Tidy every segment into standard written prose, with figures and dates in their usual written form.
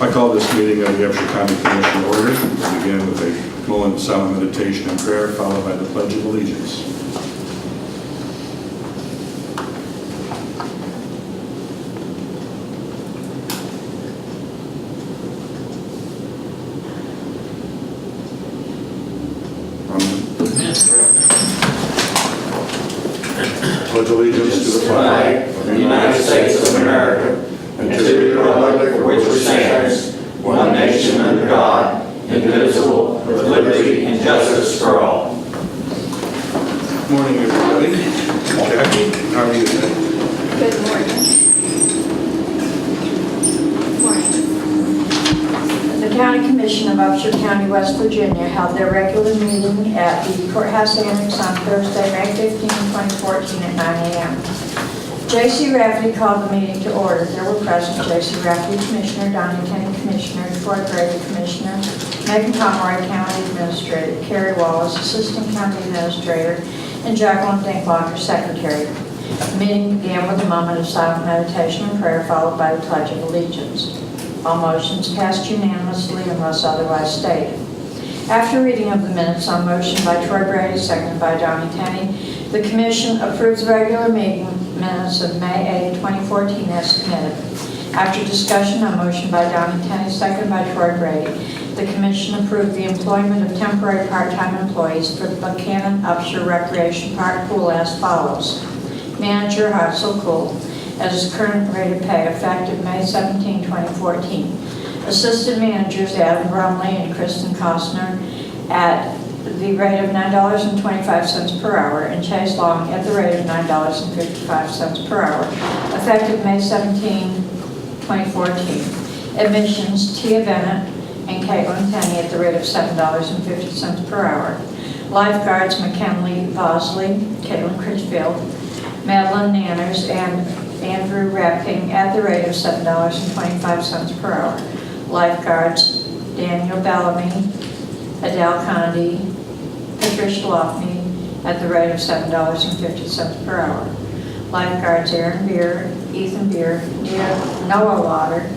I call this meeting of the Upshur County Commission order. We'll begin with a moment of silent meditation and prayer, followed by the Pledge of Allegiance. Pledge allegiance to the flag of the United States of America and to the republic for which it stands, one nation under God, indivisible, with liberty and justice for all. Good morning, everybody. Jackie, how are you today? Good morning. Good morning. The County Commission of Upshur County, West Virginia held their regular meeting at the Courthouse Annex on Thursday, May 15, 2014 at 9 a.m. J.C. Rafferty called the meeting to order. There were present J.C. Rafferty, Commissioner, Donnie Tenney, Commissioner, Troy Grady, Commissioner, Megan Pomeroy, County Administrator, Carrie Wallace, Assistant County Administrator, and Jacqueline Dinkblocker, Secretary. The meeting began with a moment of silent meditation and prayer, followed by the Pledge of Allegiance. All motions passed unanimously unless otherwise stated. After reading of the minutes on motion by Troy Brady, seconded by Donnie Tenney, the Commission approves the regular meeting minutes of May 8, 2014 as submitted. After discussion on motion by Donnie Tenney, seconded by Troy Brady, the Commission approved the employment of temporary part-time employees for the Buchanan Upshur Recreation Park Pool as follows. Manager Hartzell Cool at his current rate of pay effective May 17, 2014. Assistant managers Adam Brumley and Kristen Costner at the rate of $9.25 per hour and Chase Long at the rate of $9.55 per hour effective May 17, 2014. Admissions Tia Bennett and Caitlin Tenney at the rate of $7.50 per hour. Lifeguards McKinley Bosley, Caitlin Critchfield, Madeline Nanners, and Andrew Rapping at the rate of $7.25 per hour. Lifeguards Daniel Bellamy, Adele Condy, Patricia Loughney at the rate of $7.50 per hour. Lifeguards Aaron Beer, Ethan Beer, Noah Lauder,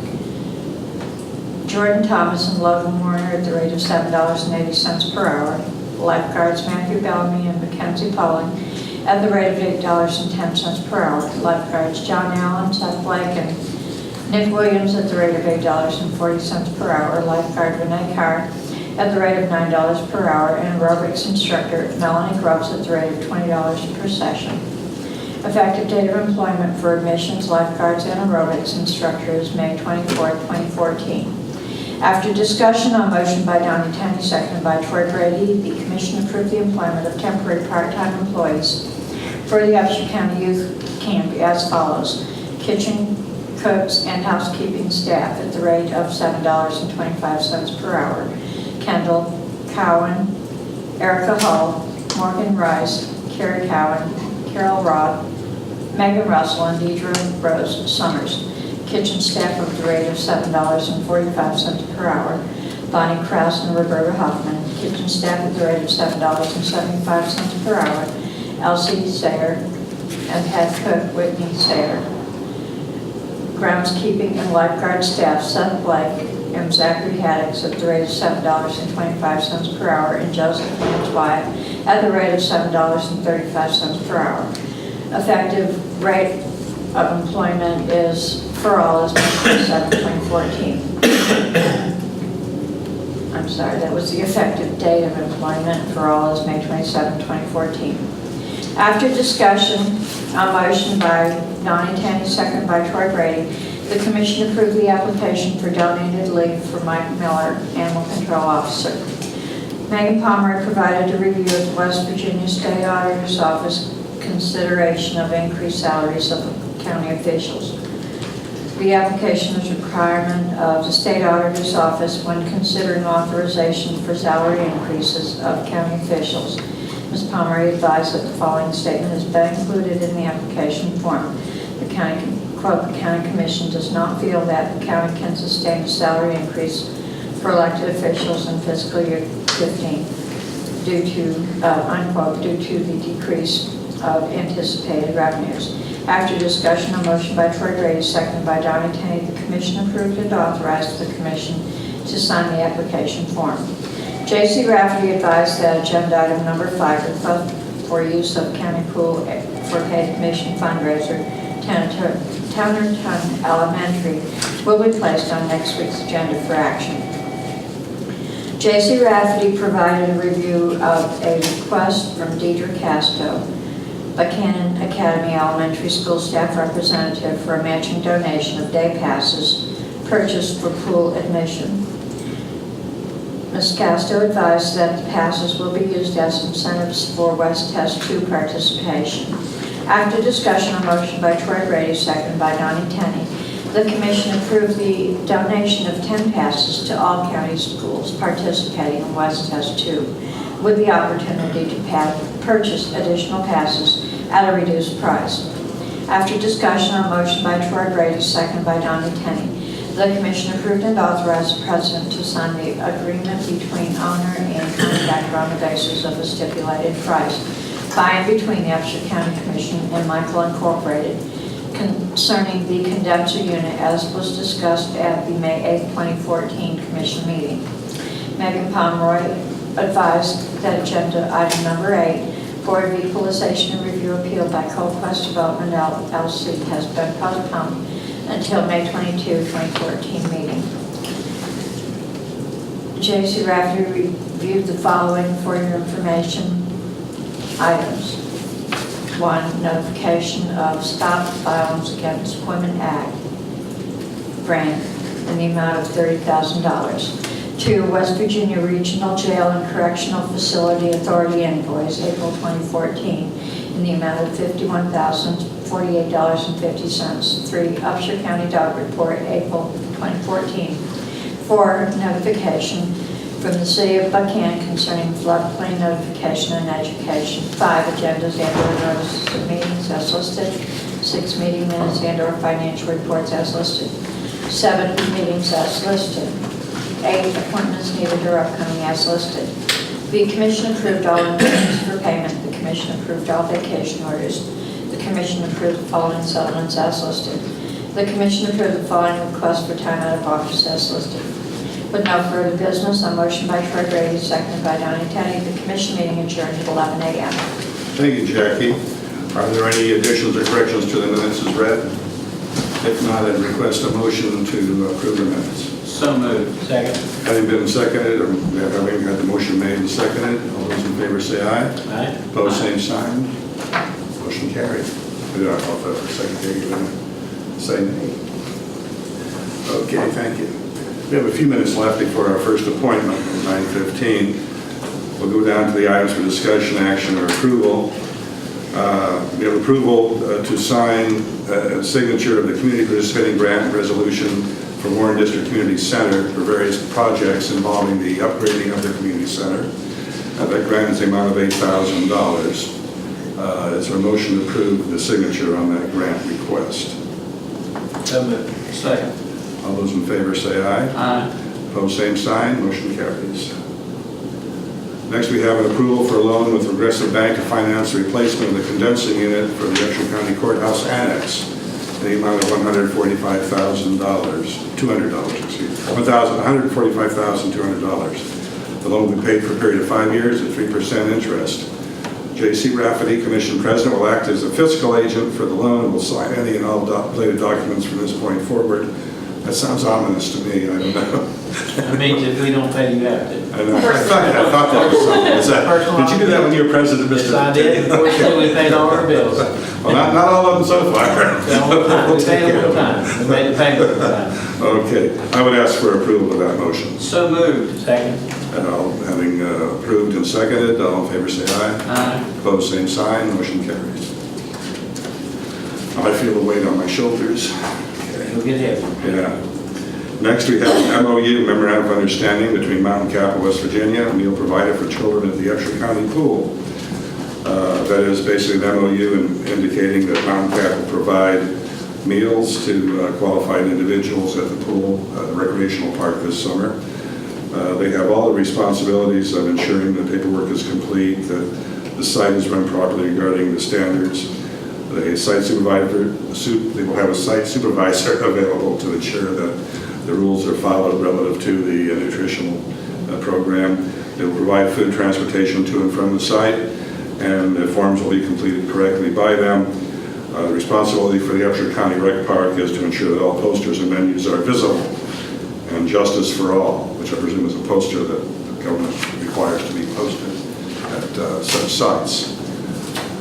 Jordan Thomas, and Logan Warner at the rate of $7.80 per hour. Lifeguards Matthew Bellamy and Mackenzie Pauling at the rate of $8.10 per hour. Lifeguards John Allen, Seth Blake, and Nick Williams at the rate of $8.40 per hour. Lifeguard Renee Carr at the rate of $9 per hour, and aerobics instructor Melanie Grubbs at the rate of $20 per session. Effective date of employment for admissions, lifeguards, and aerobics instructor is May 24, 2014. After discussion on motion by Donnie Tenney, seconded by Troy Brady, the Commission approved the employment of temporary part-time employees for the Upshur County Youth Camp as follows. Kitchen cooks and housekeeping staff at the rate of $7.25 per hour. Kendall Cowan, Erica Hull, Morgan Rice, Carrie Cowan, Carol Rod, Megan Russell, and Deidre Rose Summers. Kitchen staff at the rate of $7.45 per hour. Bonnie Krause and Roberta Hoffman. Kitchen staff at the rate of $7.75 per hour. Elsie Sayer and head cook Whitney Sayer. Groundskeeping and lifeguard staff Seth Blake and Zachary Haddix at the rate of $7.25 per hour, and Joseph James Wyatt at the rate of $7.35 per hour. Effective rate of employment is for all is May 27, 2014. I'm sorry, that was the effective date of employment for all is May 27, 2014. After discussion on motion by Donnie Tenney, seconded by Troy Brady, the Commission approved the application for donated leave for Mike Miller, Animal Control Officer. Megan Pomeroy provided a review of the West Virginia State Auditor's Office consideration of increased salaries of county officials. The application is a requirement of the State Auditor's Office when considering authorization for salary increases of county officials. Ms. Pomeroy advised that the following statement has been included in the application form. The county, quote, the County Commission does not feel that the county can sustain a salary increase for elected officials in fiscal year 15 due to, unquote, due to the decrease of anticipated revenues. After discussion, a motion by Troy Grady, seconded by Donnie Tenny, the commission approved and authorized the commission to sign the application form. J.C. Rafferty advised that agenda item number 5, request for use of county pool for paid commission fundraiser, Townerton Elementary, will be placed on next week's agenda for action. J.C. Rafferty provided a review of a request from Deidre Casto, Buchanan Academy Elementary School staff representative, for a matching donation of day passes purchased for pool admission. Ms. Casto advised that the passes will be used as incentives for West Test 2 participation. After discussion, a motion by Troy Grady, seconded by Donnie Tenny, the commission approved the donation of 10 passes to all county schools participating in West Test 2, with the opportunity to purchase additional passes at a reduced price. After discussion, a motion by Troy Grady, seconded by Donnie Tenny, the commission approved and authorized the president to sign the agreement between owner and contractor on the basis of a stipulated price by and between the Upshur County Commission and Michael Incorporated concerning the condenser unit as was discussed at the May 8, 2014 commission meeting. Megan Pomeroy advised that agenda item number 8, Board of Equalization and Review appeal by Coldquest Development LLC, has been postponed until May 22, 2014 meeting. J.C. Rafferty reviewed the following for your information items. 1, notification of stop violence against women act grant in the amount of $30,000. 2, West Virginia Regional Jail and Correctional Facility Authority invoice, April 2014, in the amount of $51,048.50. 3, Upshur County Dog Report, April 2014. 4, notification from the City of Buchanan concerning floodplain notification and education. 5, agendas and/or notices of meetings as listed. 6, meeting minutes and/or financial reports as listed. 7, meetings as listed. 8, appointments needed or upcoming as listed. The commission approved all invoices for payment. The commission approved all vacation orders. The commission approved the following settlements as listed. The commission approved the following requests for time out of office as listed. With no further business, a motion by Troy Grady, seconded by Donnie Tenny, the commission meeting adjourned at 11 a.m. Thank you, Jackie. Are there any additions or corrections to the minutes as read? If not, I'd request a motion to approve the minutes. So moved. Second. Having been seconded, or having had the motion made and seconded, all those in favor say aye. Aye. Opposed, same sign. Motion carried. I don't know if the secretary is going to say nay. Okay, thank you. We have a few minutes left before our first appointment at 9:15. We'll go down to the items for discussion, action, or approval. We have approval to sign a signature of the community participating grant resolution for Warren District Community Center for various projects involving the upgrading of the community center. That grant is the amount of $8,000. Is there a motion to approve the signature on that grant request? So moved. Second. All those in favor say aye. Aye. Opposed, same sign. Motion carries. Next, we have an approval for a loan with Progressive Bank to finance the replacement of the condensing unit for the Upshur County Courthouse Annex in the amount of $145,200, excuse me, $145,200. The loan will be paid for a period of 5 years at 3% interest. J.C. Rafferty, Commission President, will act as a fiscal agent for the loan and will sign any and all related documents from this point forward. That sounds ominous to me. I don't know. That means if we don't pay, you have to. I thought that was something. Did you do that when you were president, Mr. Yes, I did. Unfortunately, we paid all our bills. Well, not all of them so far. We paid them on time. We made the payment on time. Okay. I would ask for approval of that motion. So moved. Second. And all, having approved and seconded, all in favor say aye. Aye. Opposed, same sign. Motion carries. I feel the weight on my shoulders. You'll get heavy. Yeah. Next, we have an MOU, Memorandum of Understanding, between Mountain Cap, West Virginia, a meal provider for children at the Upshur County Pool. That is basically an MOU indicating that Mountain Cap will provide meals to qualified individuals at the pool, the recreational park this summer. They have all the responsibilities of ensuring that paperwork is complete, that the site is run properly regarding the standards. They will have a site supervisor available to ensure that the rules are followed relative to the nutritional program. They will provide food transportation to and from the site, and the forms will be completed correctly by them. The responsibility for the Upshur County Rec Park is to ensure that all posters and menus are visible, and justice for all, which I presume is a poster that the government requires to be posted at such sites.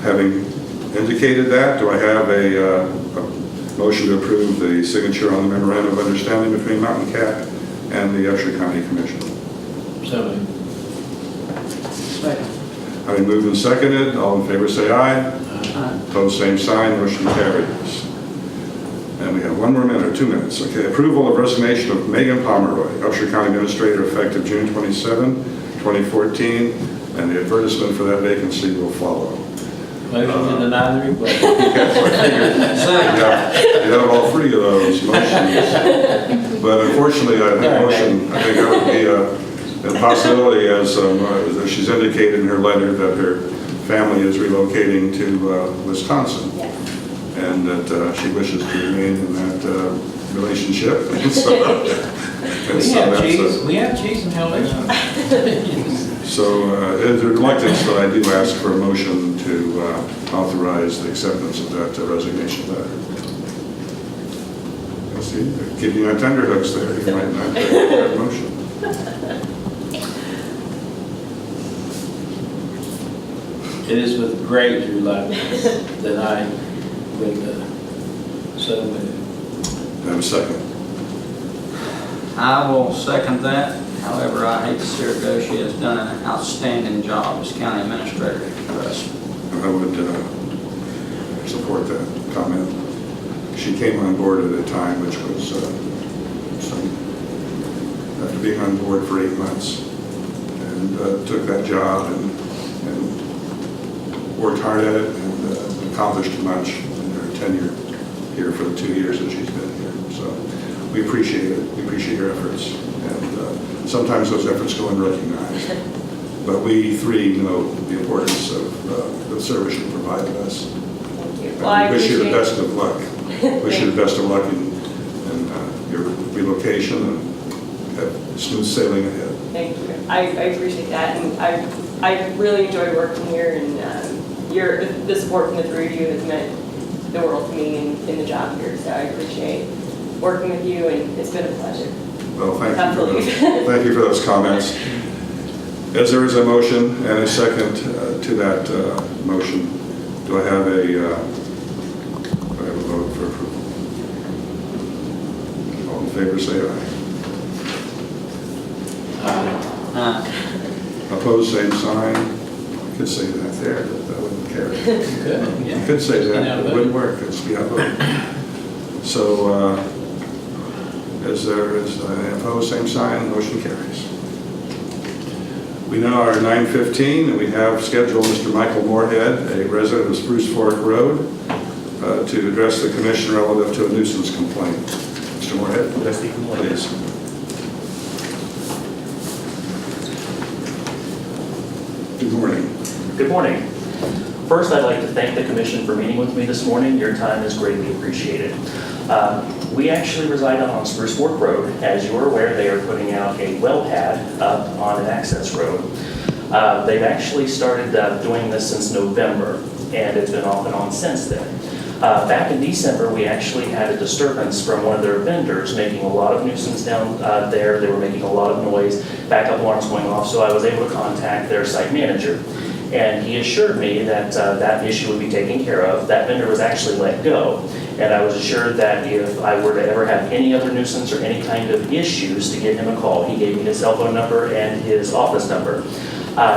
Having indicated that, do I have a motion to approve the signature on the memorandum of understanding between Mountain Cat and the Upshur County Commission? So moved. Second. Having moved and seconded, all in favor say aye. Aye. Opposed, same sign, motion carries. And we have 1 more minute, or 2 minutes. Okay, approval of resignation of Megan Pomeroy, Upshur County Administrator, effective June 27, 2014, and the advertisement for that vacancy will follow. Motion to deny the request. You have all 3 of those motions. But unfortunately, I think that would be a possibility, as she's indicated in her letter, that her family is relocating to Wisconsin. Yes. And that she wishes to remain in that relationship. We have cheese and Helvetia. So as a reluctance, but I do ask for a motion to authorize the acceptance of that resignation letter. I see, they're giving you tenterhooks there. You might not take that motion. It is with great reluctance that I would so move. Have a second. I will second that. However, I hate to see her go. She has done an outstanding job as county administrator for us. I would support that comment. She came on board at a time which was after being on board for 8 months, and took that job and worked hard at it and accomplished much in her tenure here for the 2 years that she's been here. So we appreciate it. We appreciate your efforts, and sometimes those efforts go unrecognized. But we 3 know the importance of the service you provided us. Thank you. And Well, I we wish you the appreciate- best of luck. Wish you the best of luck in your relocation, and have smooth sailing ahead. Thank you. I appreciate that, and I really enjoyed working here, and the support from the 3 of you has meant the world to me in the job here. So I appreciate working with you, and it's been a pleasure. Well, thank you. Absolutely. Thank you for those comments. As there is a motion and a second to that motion, do I have a vote for approval? All in favor, say aye. Opposed, same sign. You could say that there, but that wouldn't carry. Good. You could say that, but it wouldn't work. It's be outvoted. So, as there is opposed, same sign, motion carries. We now are 9:15, and we have scheduled Mr. Michael Moorhead, a resident of Spruce Fork Road, to address the commission relative to a nuisance complaint. Mr. Moorhead, please. Good morning. Good morning. First, I'd like to thank the commission for meeting with me this morning. Your time is greatly appreciated. We actually reside on Spruce Fork Road. As you are aware, they are putting out a well pad up on an access road. They've actually started doing this since November, and it's been off and on since then. Back in December, we actually had a disturbance from one of their vendors making a lot of nuisance down there. They were making a lot of noise, backup alarms going off, so I was able to contact their site manager. And he assured me that that issue would be taken care of. That vendor was actually let go. And I was assured that if I were to ever have any other nuisance or any kind of issues, to give him a call. He gave me his cell phone number and his office number.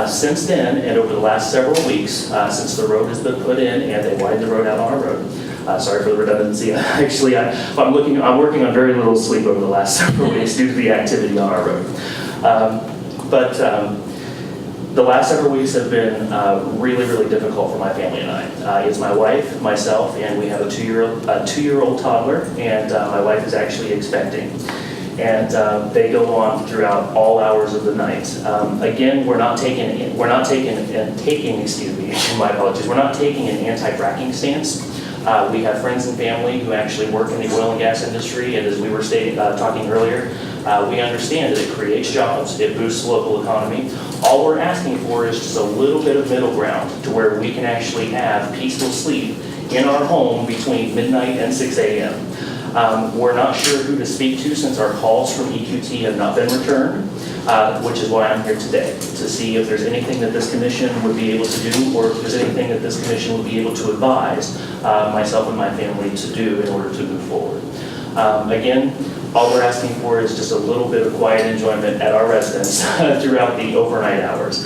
Since then, and over the last several weeks, since the road has been put in and they widened the road out on our road, sorry for the redundancy. Actually, I'm working on very little sleep over the last several weeks due to the activity on our road. The last several weeks have been really, really difficult for my family and I. It's my wife, myself, and we have a two-year-old toddler, and my wife is actually expecting. And they go on throughout all hours of the night. Again, we're not taking, excuse me, my apologies, we're not taking an anti-fracking stance. We have friends and family who actually work in the oil and gas industry, and as we were talking earlier, we understand that it creates jobs, it boosts the local economy. All we're asking for is just a little bit of middle ground to where we can actually have peaceful sleep in our home between midnight and 6 a.m. We're not sure who to speak to since our calls from EQT have not been returned, which is why I'm here today, to see if there's anything that this commission would be able to do, or if there's anything that this commission would be able to advise myself and my family to do in order to move forward. Again, all we're asking for is just a little bit of quiet enjoyment at our residence throughout the overnight hours.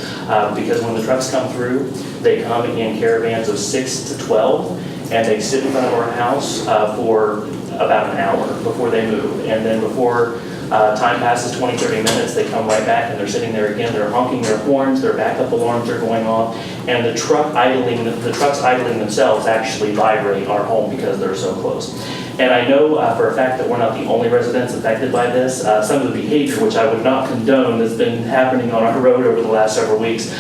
Because when the trucks come through, they come in caravans of 6 to 12, and they sit in front of our house for about an hour before they move. And then before time passes 20, 30 minutes, they come right back and they're sitting there again. They're honking their horns, their backup alarms are going off, and the trucks idling themselves actually vibrate our home because they're so close. And I know for a fact that we're not the only residents affected by this. Some of the behavior, which I would not condone, that's been happening on our road over the last several weeks,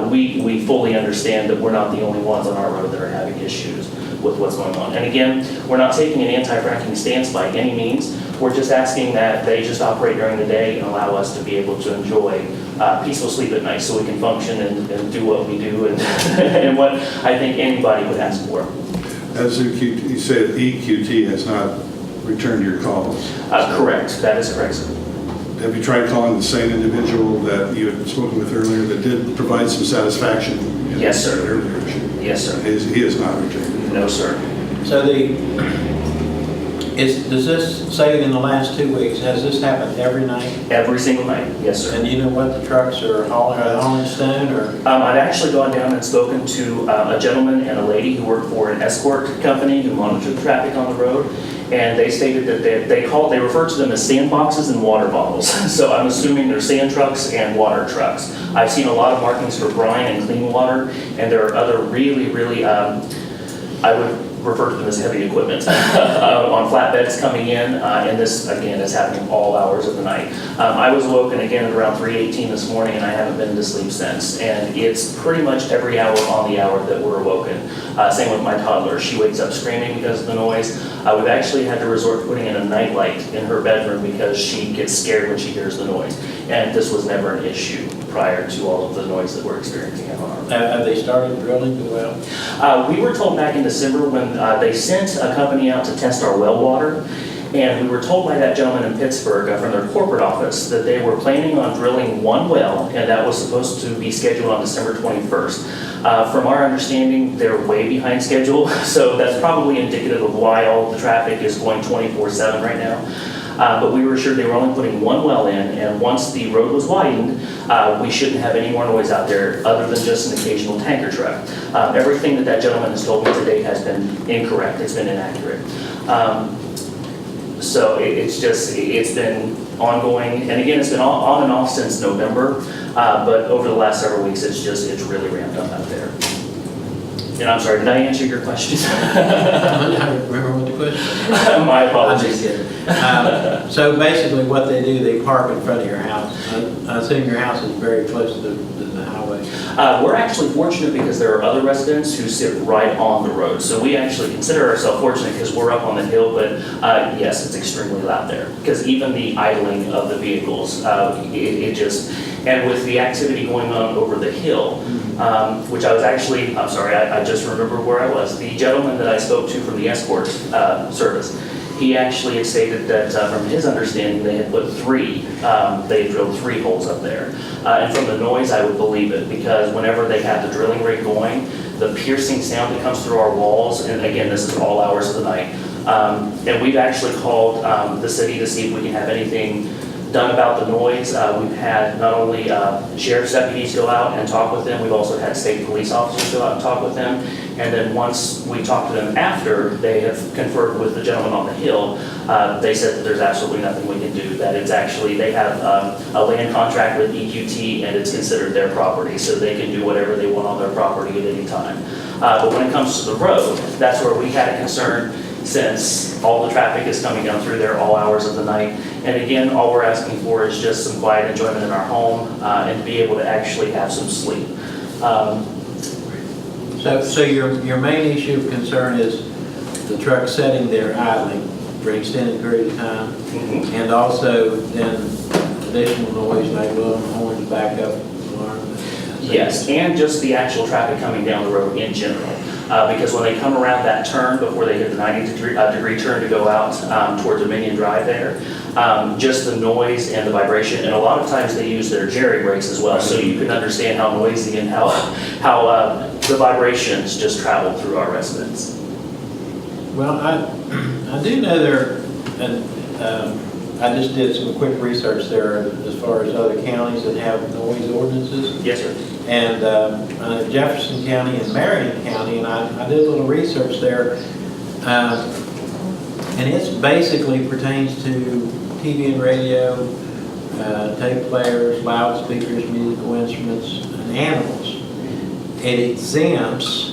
we fully understand that we're not the only ones on our road that are having issues with what's going on. And again, we're not taking an anti-fracking stance by any means. We're just asking that they just operate during the day and allow us to be able to enjoy peaceful sleep at night so we can function and do what we do and, and what I think anybody would ask for. As you said, EQT has not returned your calls. Correct. That is correct, sir. Have you tried calling the same individual that you had spoken with earlier that did provide some satisfaction? Yes, sir. Earlier issue? Yes, sir. He has not returned. No, sir. So does this say in the last 2 weeks, has this happened every night? Every single night, yes, sir. And do you know what the trucks are hauling stone or? I've actually gone down and spoken to a gentleman and a lady who work for an escort company who monitor the traffic on the road. And they stated that they refer to them as sandboxes and water bottles. So I'm assuming they're sand trucks and water trucks. I've seen a lot of markings for brine and clean water, and there are other really, I would refer to them as heavy equipment on flatbeds coming in, and this again is happening all hours of the night. I was woken again at around 3:18 this morning, and I haven't been to sleep since. And it's pretty much every hour on the hour that we're awoken. Same with my toddler; she wakes up screaming because of the noise. We've actually had to resort to putting in a nightlight in her bedroom because she gets scared when she hears the noise. And this was never an issue prior to all of the noise that we're experiencing on our road. Have they started drilling the well? We were told back in December when they sent a company out to test our well water, and we were told by that gentleman in Pittsburgh from their corporate office that they were planning on drilling one well, and that was supposed to be scheduled on December 21st. From our understanding, they're way behind schedule, so that's probably indicative of why all the traffic is going 24/7 right now. But we were assured they were only putting one well in, and once the road was widened, we shouldn't have any more noise out there other than just an occasional tanker truck. Everything that gentleman has told me today has been incorrect, it's been inaccurate. So it's been ongoing, and again, it's been on and off since November, but over the last several weeks, it's really ramped up out there. And I'm sorry, did I answer your question? I don't remember what the question was. My I'm just apologies. kidding. So basically what they do, they park in front of your house. I assume your house is very close to the highway. We're actually fortunate because there are other residents who sit right on the road. So we actually consider ourselves fortunate because we're up on the hill, but yes, it's extremely loud there. Because even the idling of the vehicles, and with the activity going on over the hill, which I'm sorry, I just remember where I was. The gentleman that I spoke to from the escort service, he actually had stated that from his understanding, they had put they had drilled 3 holes up there. And from the noise, I would believe it, because whenever they have the drilling rig going, the piercing sound that comes through our walls, and again, this is all hours of the night, and we've actually called the city to see if we can have anything done about the noise. We've had not only sheriff's deputies go out and talk with them, we've also had state police officers go out and talk with them. And then once we talked to them after they have conferred with the gentleman on the hill, they said that there's absolutely nothing we can do, that it's actually, they have a land contract with EQT and it's considered their property, so they can do whatever they want on their property at any time. But when it comes to the road, that's where we had a concern, since all the traffic is coming down through there all hours of the night. And again, all we're asking for is just some quiet enjoyment in our home and to be able to actually have some sleep. So your main issue of concern is the truck sitting there idling for an extended period of time, and also then additional noise like blowing horns, backup alarm. Yes, and just the actual traffic coming down the road in general. Because when they come around that turn before they hit the 90-degree turn to go out towards Dominion Drive there, just the noise and the vibration, and a lot of times they use their jerry brakes as well, so you can understand how noisy and how the vibrations just travel through our residents. Well, I do know there, and I just did some quick research there as far as other counties that have noise ordinances. Yes, sir. And Jefferson County and Marion County, and I did a little research there, and it basically pertains to TV and radio, tape players, loudspeakers, musical instruments, and animals. It exempts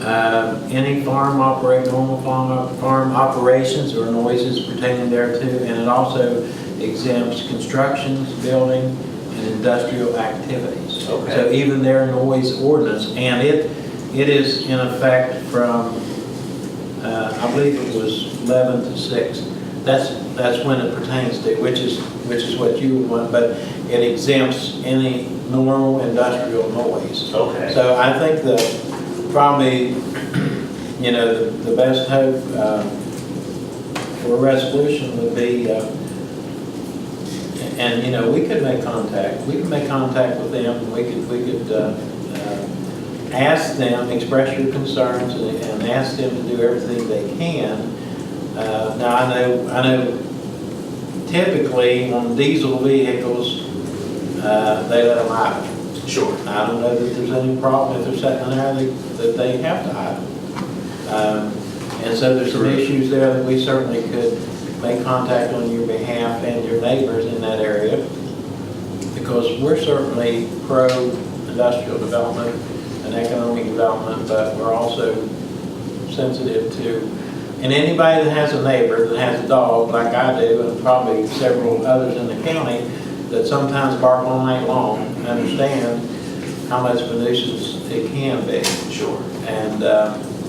any normal farm operations or noises pertaining thereto, and it also exempts constructions, building, and industrial activities. Okay. So even their noise ordinance, and it is in effect from, I believe it was 11 to 6. That's when it pertains to, which is what you would want, but it exempts any normal industrial noise. Okay. So I think probably, the best hope for a resolution would be, and we could make contact. We could make contact with them. And we could ask them, express your concerns, and ask them to do everything they can. Now I know. Typically on diesel vehicles, they let them idle. Sure. I don't know that there's any problem if they're sitting there that they have to idle. And so there's some issues there that we certainly could make contact on your behalf and your neighbors in that area, because we're certainly pro-industrial development and economic development, but we're also sensitive to, and anybody that has a neighbor that has a dog like I do, and probably several others in the county, that sometimes bark all night long, understand how much of a nuisance it can be. Sure. And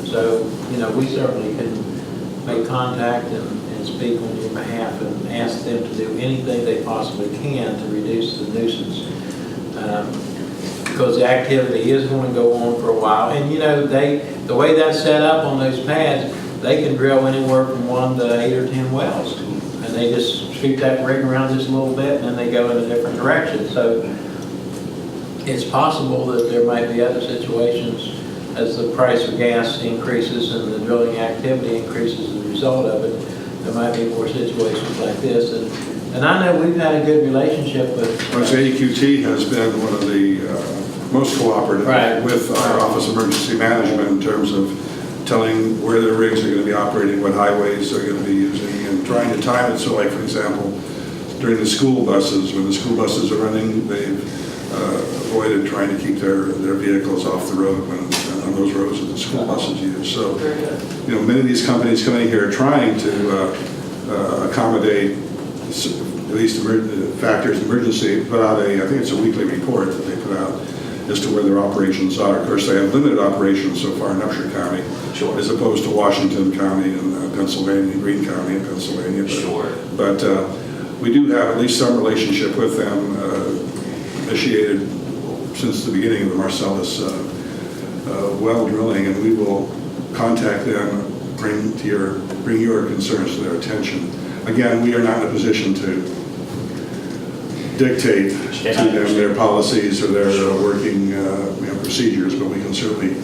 so, we certainly can make contact and speak on your behalf and ask them to do anything they possibly can to reduce the nuisance. Because the activity is going to go on for a while. And, the way that's set up on those pads, they can drill anywhere from 1 to 8 or 10 wells. And they just shoot that rig around just a little bit, and then they go in a different direction. So it's possible that there might be other situations as the price of gas increases and the drilling activity increases as a result of it. There might be more situations like this. And I know we've had a good relationship with... Well, AQT has been one of the most cooperative with our Office of Emergency Management in terms of telling where their rigs are going to be operating, what highways they're going to be using, and trying to time it. So, like, for example, during the school buses, when the school buses are running, they've avoided trying to keep their vehicles off the road on those roads that the school buses use. So, many of these companies coming here are trying to accommodate at least factors of emergency, put out I think it's a weekly report that they put out as to where their operations are. Of course, they have limited operations so far in Upshur County, Sure. as opposed to Washington County and Pennsylvania, Greene County in Pennsylvania. But we do have at least some relationship with them, initiated since the beginning of the Marcellus well drilling, and we will contact them, bring your concerns to their attention. Again, we are not in a position to dictate to them their policies or their working procedures, but we can certainly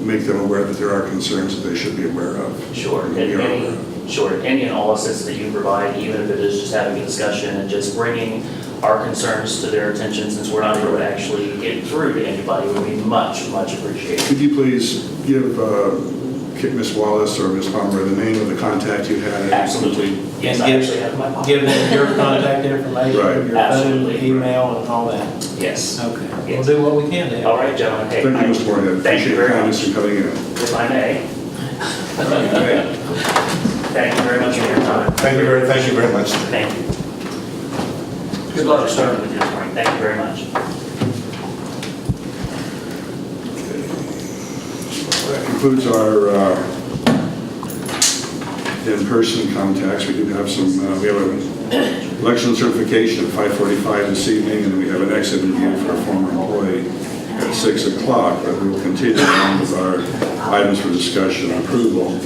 make them aware that there are concerns that they should be aware of. Sure. Any and all assistance that you provide, even if it is just having a discussion and just bringing our concerns to their attention, since we're not able to actually get through to anybody, would be much, much appreciated. Could you please give Ms. Wallace or Ms. Palmer the name of the contact you had? Absolutely. Yes, And I actually have my pocket. give them your contact information, Right. your phone, Absolutely. email, and all that. Yes. Okay. Yes. We'll do what we can to help. All right, gentlemen. Hey, Thank you, Mr. Moorhead. Thank you very much. Appreciate your kindness in coming in. If I may. Thank you very much for your time. Thank you very much. Thank you. Good luck, sir. Starting with you this morning. Thank you very much. That concludes our in-person contacts. We do have some, we have an election certification at 5:45 this evening, and we have an exit review for a former employee at 6 o'clock, but we will continue on with our items for discussion and approval.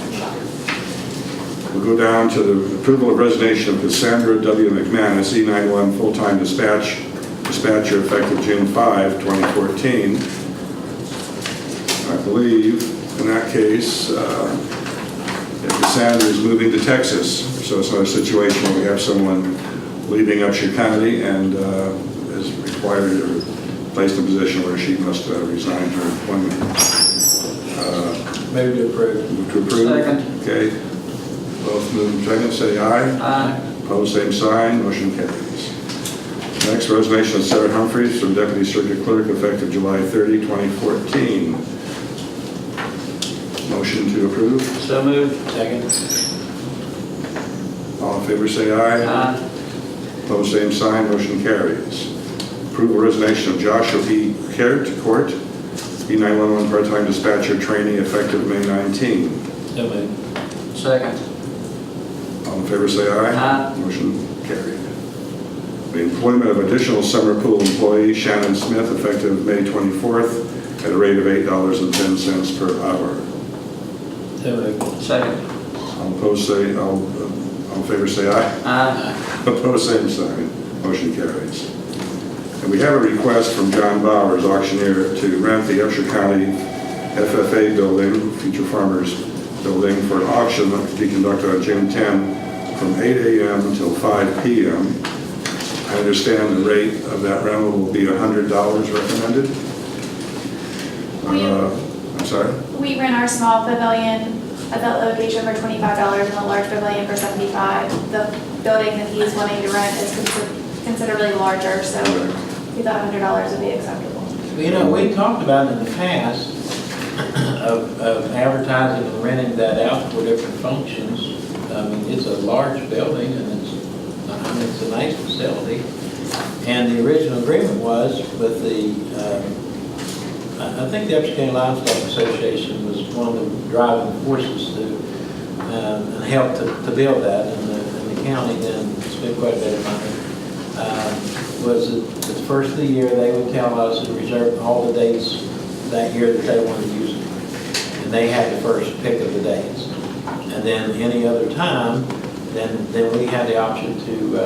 We'll go down to the approval of resignation of Cassandra W. McManus, E911 full-time dispatcher effective June 5, 2014. I believe in that case, Cassandra is moving to Texas, so it's not a situation where we have someone leaving Upshur County and is required or placed in a position where she must resign her employment. Move to approve. Move to approve? Second. Okay. Both move and second, say aye. Aye. Opposed, same sign, motion carries. Next, resignation of Sarah Humphreys from Deputy Circuit Clerk effective July 30, 2014. Motion to approve. So moved. Second. All in favor, say aye. Aye. Opposed, same sign, motion carries. Approval resignation of Joshua P. Court, E911 part-time dispatcher training effective May 19. So moved. Second. All in favor, say aye. Aye. Motion carried. The employment of additional summer pool employee Shannon Smith effective May 24th at a rate of $8.10 per hour. So moved. Second. All opposed, say, all in favor, say aye. Aye. Opposed, same sign. Motion carries. And we have a request from John Bowers, auctioneer, to rent the Upshur County FFA building, Future Farmers Building, for an auction that to be conducted on June 10 from 8 a.m. until 5 p.m. I understand the rate of that rental will be $100 recommended. I'm sorry? We rent our small pavilion at that location for $25 and the large pavilion for $75. The building that he's wanting to rent is considerably larger, so we thought $100 would be acceptable. You know, we talked about in the past of advertising and renting that out for different functions. I mean, it's a large building and it's a nice facility. And the original agreement was with the, I think the Upshur County Livestock Association was one of the driving forces to help to build that, and the county then spent quite a bit of money. Was that the first of the year they would tell us and reserve all the dates that year that they wanted to use it. And they had the first pick of the dates. And then any other time, then we had the option to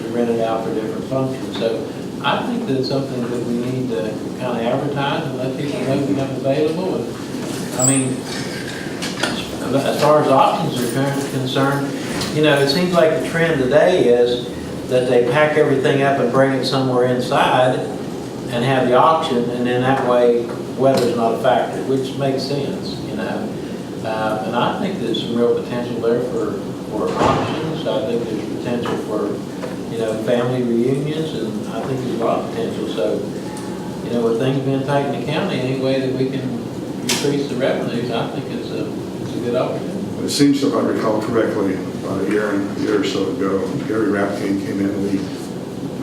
rent it out for different functions. So I think that's something that we need to kind of advertise and let people know we have available. And I mean, as far as options are concerned, you know, it seems like the trend today is that they pack everything up and bring it somewhere inside and have the auction, and then that way weather's not a factor, which makes sense, you know. And I think there's some real potential there for auctions. I think there's potential for, you know, family reunions, and I think there's a lot of potential. So, you know, with things being tight in the county, any way that we can increase the revenues, I think it's a good option. It seems, if I recall correctly, about a year or so ago, Gary Rapkin came in,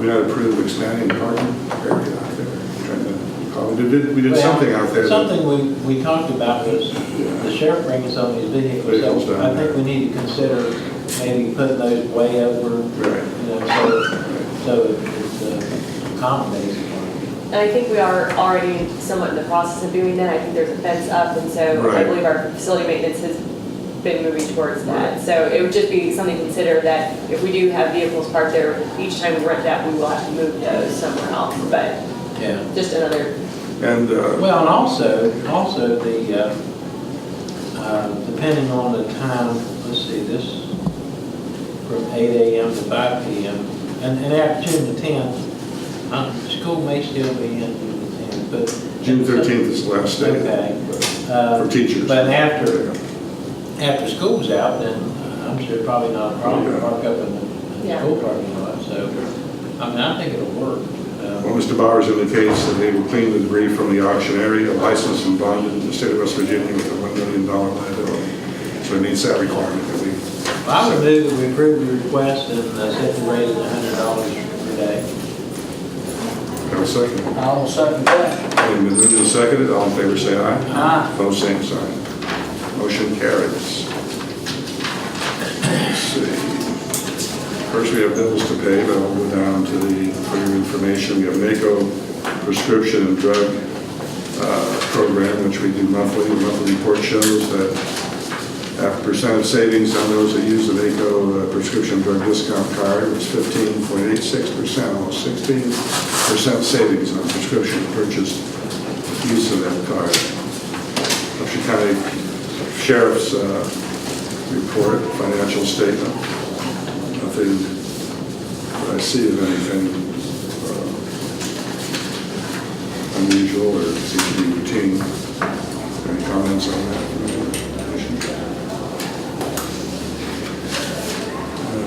we not approved expanding the parking area out there. Trying to call it. We did something out there. Something we talked about was the sheriff bringing some of these vehicles. So I think we need to consider maybe putting those way over, Right. you know, so it's accommodating. And I think we are already somewhat in the process of doing that. I think there's a fence up, and so I Right. believe our facility maintenance has been moving towards that. So it would just be something to consider that if we do have vehicles parked there, each time we rent that, we will have to move those somewhere else. But Yeah. just another, And, Well, and also the, depending on the time, let's see, this from 8 a.m. to 5 p.m. And after June the 10th, school may still be in June the 10th, but. June 13th is the last day. Okay. For teachers. But after school's out, then I'm sure probably not a problem to park up in the Yeah. school parking lot. So, I mean, I think it'll work. Well, Mr. Bowers indicates that they will clean the debris from the auction area, licensed and bonded in the state of West Virginia with a $1 million liability. So it meets that requirement that we. I would move that we approve the request and set the rate at $100 per day. Have a second. I'll second that. Been moved and seconded. All in favor, say aye. Aye. Opposed, same sign. Motion carries. see. First, we have bills to pay, but I'll go down to for your information, we have NACO prescription and drug program, which we do monthly. The monthly report shows that after percent of savings on those that use the NACO prescription drug discount card was 15.86%, almost 16% savings on prescription purchase use of that card. Upshur County Sheriff's report, financial statement. Nothing that I see of anything unusual or seems to be routine. Any comments on that from the commission?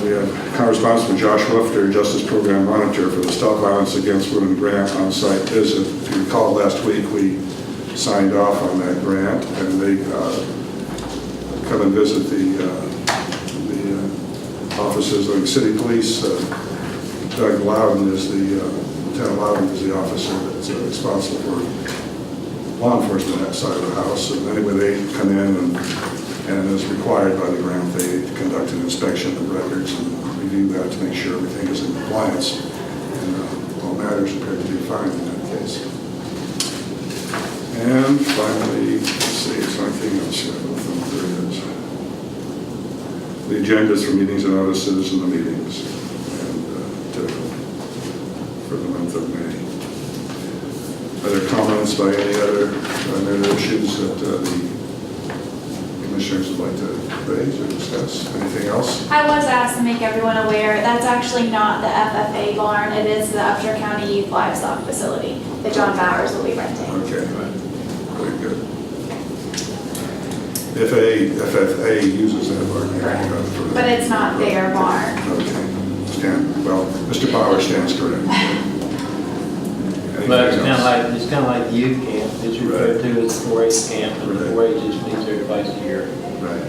We have correspondence from Josh Lufter, Justice Program Monitor for the Stop Violence Against Women Grant on-site visit. If you recall, last week we signed off on that grant, and they come and visit the offices of the city police. Doug Loudon is Lieutenant Loudon is the officer that's responsible for law enforcement on that side of the house. And anyway, they come in and as required by the grant, they conduct an inspection of records and review that to make sure everything is in compliance. And all matters appear to be fine in that case. And finally, let's see, is there anything else here? I don't think there is. The agendas for meetings and notices and the meetings, and typical for the month of May. Other comments by any other issues that the commissioners would like to raise or discuss? Anything else? I was asked to make everyone aware, that's actually not the FFA barn, it is the Upshur County Youth Livestock Facility that John Bowers will be renting. Okay, very good. FFA uses that barn. But it's not their barn. Okay, well, Mr. Bauer stands correct. But it's kind of like the youth camp. It's referred to as the 4-H camp, and the 4-H just meets there twice a year. Right.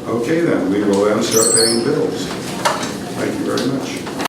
Okay, then, we will then start paying bills. Thank you very much.